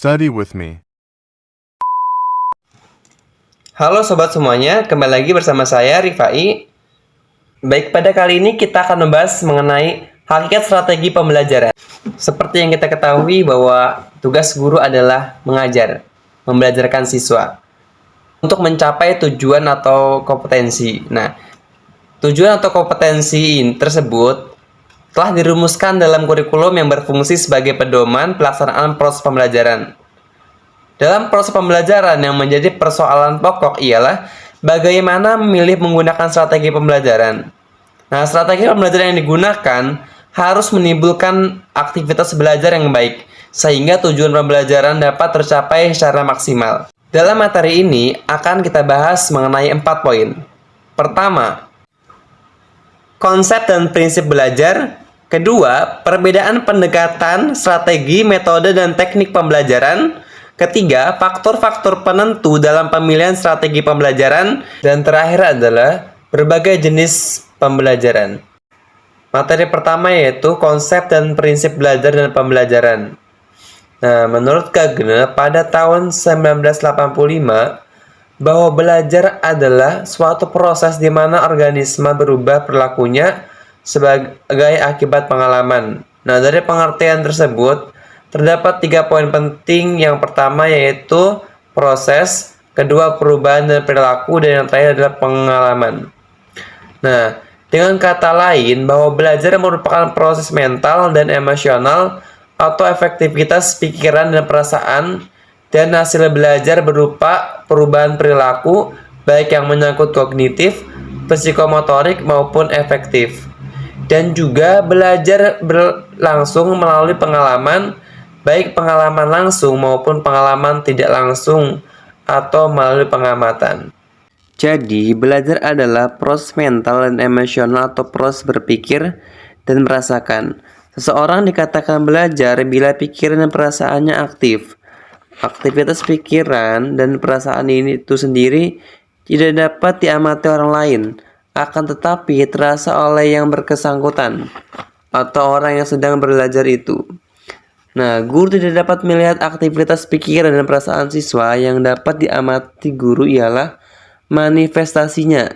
Study with me. Halo sobat semuanya, kembali lagi bersama saya Rifai. Baik, pada kali ini kita akan membahas mengenai hakikat strategi pembelajaran. Seperti yang kita ketahui bahwa tugas guru adalah mengajar, membelajarkan siswa untuk mencapai tujuan atau kompetensi. Nah, tujuan atau kompetensi tersebut telah dirumuskan dalam kurikulum yang berfungsi sebagai pedoman pelaksanaan proses pembelajaran. Dalam proses pembelajaran yang menjadi persoalan pokok ialah bagaimana memilih menggunakan strategi pembelajaran. Nah, strategi pembelajaran yang digunakan harus menimbulkan aktivitas belajar yang baik, sehingga tujuan pembelajaran dapat tercapai secara maksimal. Dalam materi ini akan kita bahas mengenai 4 poin. Pertama, konsep dan prinsip belajar. Kedua, perbedaan pendekatan, strategi, metode, dan teknik pembelajaran. Ketiga, faktor-faktor penentu dalam pemilihan strategi pembelajaran. Dan terakhir adalah berbagai jenis pembelajaran. Materi pertama yaitu konsep dan prinsip belajar dan pembelajaran. Nah, menurut Gagner pada tahun 1985, bahwa belajar adalah suatu proses di mana organisme berubah perilakunya sebagai akibat pengalaman. Nah, dari pengertian tersebut terdapat 3 poin penting. Yang pertama yaitu proses, kedua perubahan dan perilaku, dan yang terakhir adalah pengalaman. Nah, dengan kata lain bahwa belajar merupakan proses mental dan emosional atau efektivitas pikiran dan perasaan, dan hasil belajar berupa perubahan perilaku baik yang menyangkut kognitif, psikomotorik maupun efektif. Dan juga belajar berlangsung melalui pengalaman, baik pengalaman langsung maupun pengalaman tidak langsung atau melalui pengamatan. Jadi, belajar adalah proses mental dan emosional atau proses berpikir dan merasakan. Seseorang dikatakan belajar bila pikiran dan perasaannya aktif. Aktivitas pikiran dan perasaan ini itu sendiri tidak dapat diamati orang lain, akan tetapi terasa oleh yang bersangkutan atau orang yang sedang belajar itu. Nah, guru tidak dapat melihat aktivitas pikiran dan perasaan siswa. Yang dapat diamati guru ialah manifestasinya,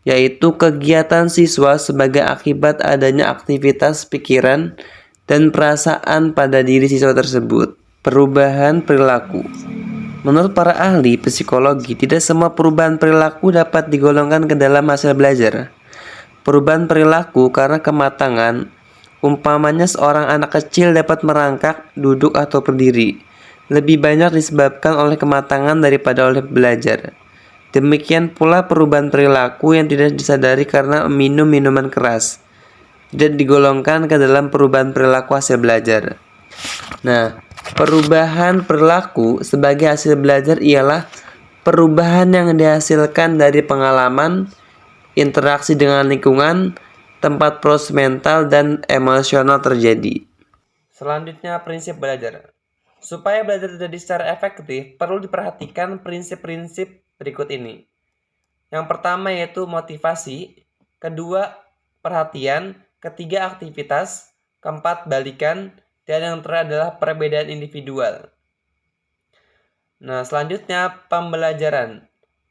yaitu kegiatan siswa sebagai akibat adanya aktivitas pikiran dan perasaan pada diri siswa tersebut. Perubahan perilaku. Menurut para ahli psikologi, tidak semua perubahan perilaku dapat digolongkan ke dalam hasil belajar. Perubahan perilaku karena kematangan, umpamanya seorang anak kecil dapat merangkak, duduk, atau berdiri, lebih banyak disebabkan oleh kematangan daripada oleh belajar. Demikian pula perubahan perilaku yang tidak disadari karena minum minuman keras tidak digolongkan ke dalam perubahan perilaku hasil belajar. Nah, perubahan perilaku sebagai hasil belajar ialah perubahan yang dihasilkan dari pengalaman, interaksi dengan lingkungan, tempat proses mental dan emosional terjadi. Selanjutnya, prinsip belajar. Supaya belajar terjadi secara efektif, perlu diperhatikan prinsip-prinsip berikut ini. Yang pertama yaitu motivasi, kedua perhatian, ketiga aktivitas, keempat balikan, dan yang terakhir adalah perbedaan individual. Nah, selanjutnya pembelajaran.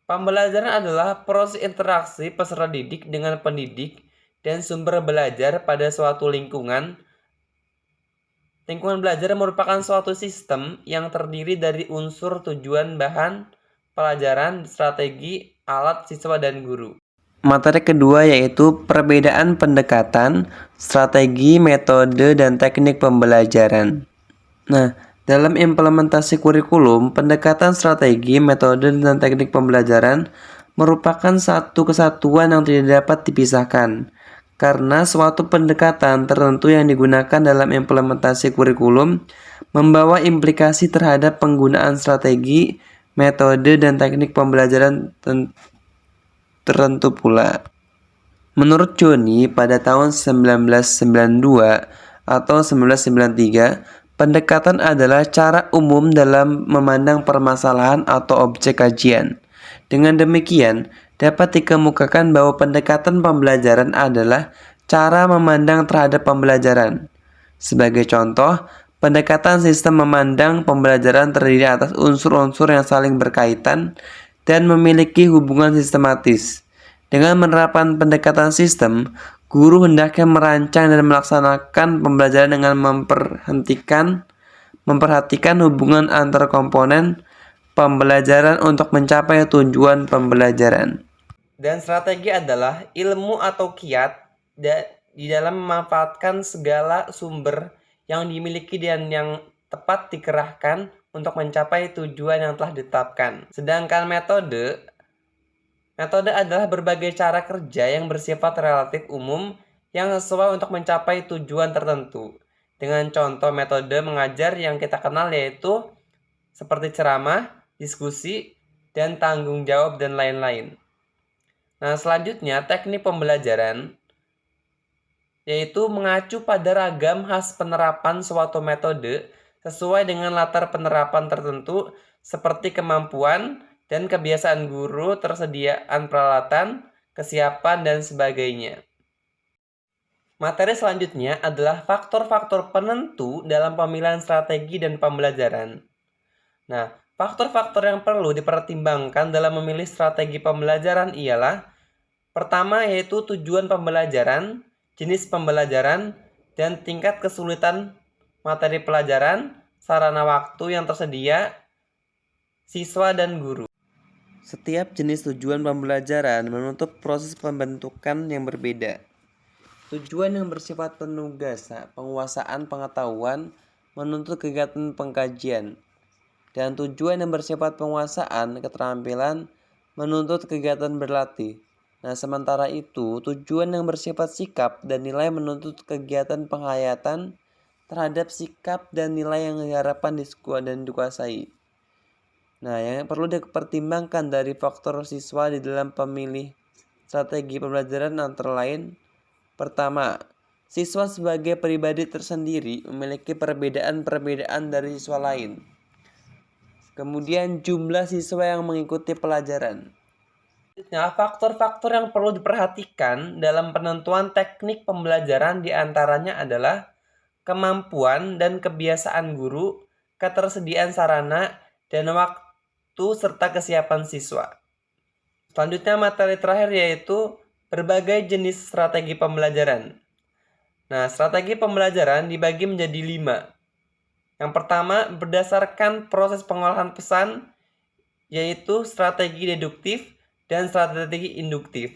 Pembelajaran adalah proses interaksi peserta didik dengan pendidik dan sumber belajar pada suatu lingkungan. Lingkungan belajar merupakan suatu sistem yang terdiri dari unsur tujuan, bahan pelajaran, strategi, alat, siswa, dan guru. Materi kedua yaitu perbedaan pendekatan, strategi, metode, dan teknik pembelajaran. Nah, dalam implementasi kurikulum, pendekatan strategi, metode, dan teknik pembelajaran merupakan satu kesatuan yang tidak dapat dipisahkan. Karena suatu pendekatan tertentu yang digunakan dalam implementasi kurikulum membawa implikasi terhadap penggunaan strategi, metode, dan teknik pembelajaran tertentu pula. Menurut Johnny, pada tahun 1992 atau 1993, pendekatan adalah cara umum dalam memandang permasalahan atau objek kajian. Dengan demikian, dapat dikemukakan bahwa pendekatan pembelajaran adalah cara memandang terhadap pembelajaran. Sebagai contoh, Pendekatan sistem memandang pembelajaran terdiri atas unsur-unsur yang saling berkaitan dan memiliki hubungan sistematis. Dengan menerapkan pendekatan sistem, guru hendaknya merancang dan melaksanakan pembelajaran dengan memperhatikan hubungan antar komponen pembelajaran untuk mencapai tujuan pembelajaran. Dan strategi adalah ilmu atau kiat di dalam memanfaatkan segala sumber yang dimiliki dan yang tepat dikerahkan untuk mencapai tujuan yang telah ditetapkan. Sedangkan metode adalah berbagai cara kerja yang bersifat relatif umum yang sesuai untuk mencapai tujuan tertentu. Dengan contoh metode mengajar yang kita kenal yaitu seperti ceramah, diskusi, dan tanggung jawab dan lain-lain. Nah, selanjutnya teknik pembelajaran yaitu mengacu pada ragam khas penerapan suatu metode sesuai dengan latar penerapan tertentu seperti kemampuan dan kebiasaan guru, tersediaan peralatan, kesiapan, dan sebagainya. Materi selanjutnya adalah faktor-faktor penentu dalam pemilihan strategi dan pembelajaran. Nah, faktor-faktor yang perlu dipertimbangkan dalam memilih strategi pembelajaran ialah pertama yaitu tujuan pembelajaran, jenis pembelajaran, dan tingkat kesulitan materi pelajaran, sarana waktu yang tersedia, siswa dan guru. Setiap jenis tujuan pembelajaran menuntut proses pembentukan yang berbeda. Tujuan yang bersifat penugasan, penguasaan pengetahuan menuntut kegiatan pengkajian. Dan tujuan yang bersifat penguasaan keterampilan menuntut kegiatan berlatih. Nah, sementara itu, tujuan yang bersifat sikap dan nilai menuntut kegiatan penghayatan terhadap sikap dan nilai yang diharapkan dan dikuasai. Nah, yang perlu dipertimbangkan dari faktor siswa di dalam pemilih strategi pembelajaran antara lain, pertama, siswa sebagai pribadi tersendiri memiliki perbedaan-perbedaan dari siswa lain. Kemudian jumlah siswa yang mengikuti pelajaran. Nah, faktor-faktor yang perlu diperhatikan dalam penentuan teknik pembelajaran diantaranya adalah kemampuan dan kebiasaan guru, ketersediaan sarana, dan waktu serta kesiapan siswa. Selanjutnya materi terakhir yaitu berbagai jenis strategi pembelajaran. Nah, strategi pembelajaran dibagi menjadi 5. Yang pertama, berdasarkan proses pengolahan pesan, yaitu strategi deduktif dan strategi induktif.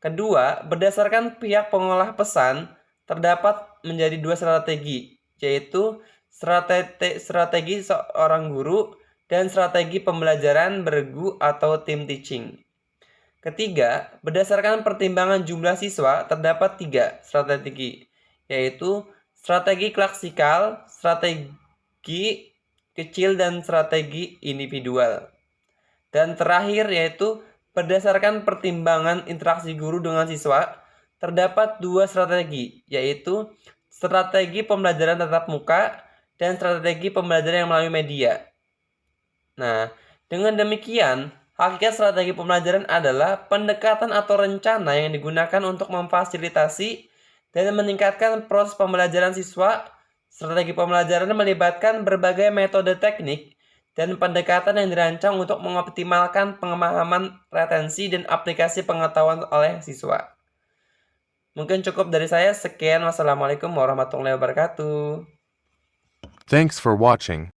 Kedua, berdasarkan pihak pengolah pesan, terdapat menjadi 2 strategi, yaitu strategi seorang guru dan strategi pembelajaran bergu atau team teaching. Ketiga, berdasarkan pertimbangan jumlah siswa, terdapat 3 strategi, yaitu strategi klasikal, strategi kecil, dan strategi individual. Dan terakhir yaitu berdasarkan pertimbangan interaksi guru dengan siswa, terdapat 2 strategi, yaitu strategi pembelajaran tatap muka dan strategi pembelajaran yang melalui media. Nah, dengan demikian, hakikat strategi pembelajaran adalah pendekatan atau rencana yang digunakan untuk memfasilitasi dan meningkatkan proses pembelajaran siswa. Strategi pembelajaran melibatkan berbagai metode teknik dan pendekatan yang dirancang untuk mengoptimalkan pemahaman, retensi, dan aplikasi pengetahuan oleh siswa. Mungkin cukup dari saya. Sekian. Wassalamualaikum warahmatullahi wabarakatuh. Thanks for watching.